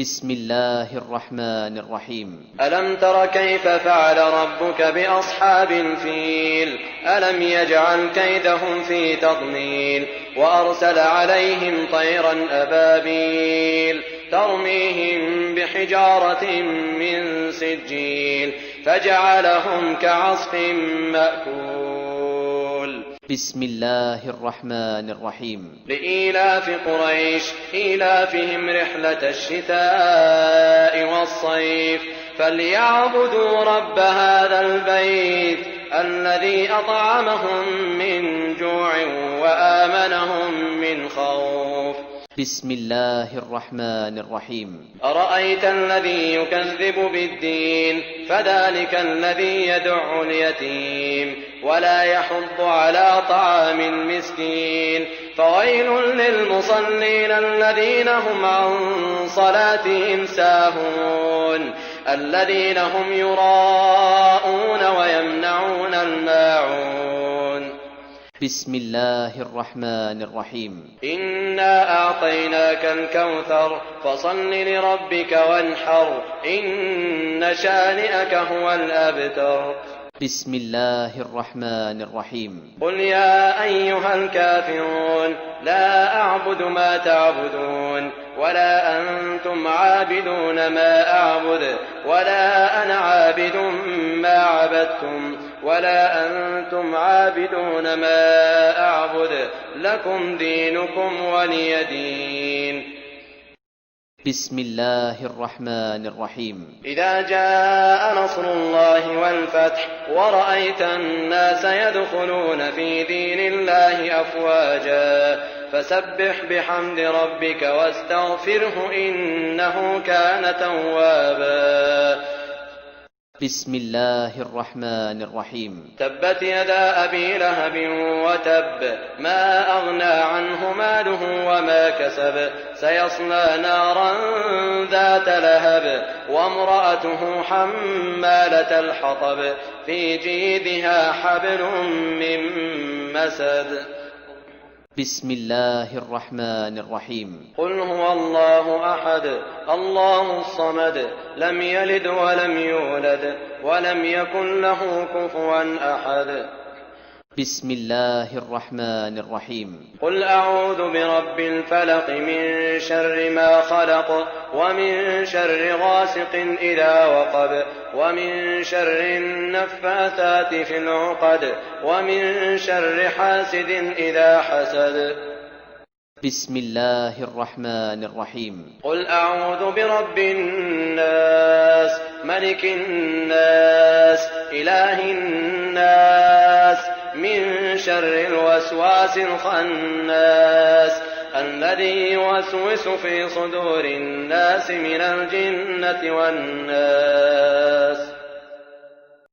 بسم الله الرحمن الرحيم. ألم تر كيف فعل ربك بأصحاب الفيل ألم يجعل كيدهم في تضليل وأرسل عليهم طيرا أبابيل ترميهم بحجارة من سجيل فجعلهم كعصف مأكول. بسم الله الرحمن الرحيم. لإيلاف قريش إيلافهم رحلة الشتاء والصيف فليعبدوا رب هذا البيت الذي أطعمهم من جوع وآمنهم من خوف. بسم الله الرحمن الرحيم. أرأيت الذي يكذب بالدين فذلك الذي يدع اليتيم ولا يحض على طعام المسكين فويل للمصلين الذين هم عن صلاتهم ساهون الذين هم يراءون ويمنعون الماعون. بسم الله الرحمن الرحيم. إنا أعطيناك الكوثر فصل لربك وانحر إن شانئك هو الأبتر. بسم الله الرحمن الرحيم. قل يا أيها الكافرون لا أعبد ما تعبدون ولا أنتم عابدون ما أعبد ولا أنا عابد ما عبدتم ولا أنتم عابدون ما أعبد لكم دينكم ولي دين. بسم الله الرحمن الرحيم. إذا جاء نصر الله والفتح ورأيت الناس يدخلون في دين الله أفواجا فسبح بحمد ربك واستغفره إنه كان توابا. بسم الله الرحمن الرحيم. تبت يدا أبي لهب وتب ما أغنى عنه ماله وما كسب سيصلى نارا ذات لهب وامرأته حمالة الحطب في جيدها حبل من مسد. بسم الله الرحمن الرحيم. قل هو الله أحد الله الصمد لم يلد ولم يولد ولم يكن له كفوا أحد. بسم الله الرحمن الرحيم. قل أعوذ برب الفلق من شر ما خلق ومن شر غاسق إذا وقب ومن شر النفاثات في العقد ومن شر حاسد إذا حسد. بسم الله الرحمن الرحيم. قل أعوذ برب الناس ملك الناس إله الناس من شر الوسواس الخناس الذي يوسوس في صدور الناس من الجنة والناس.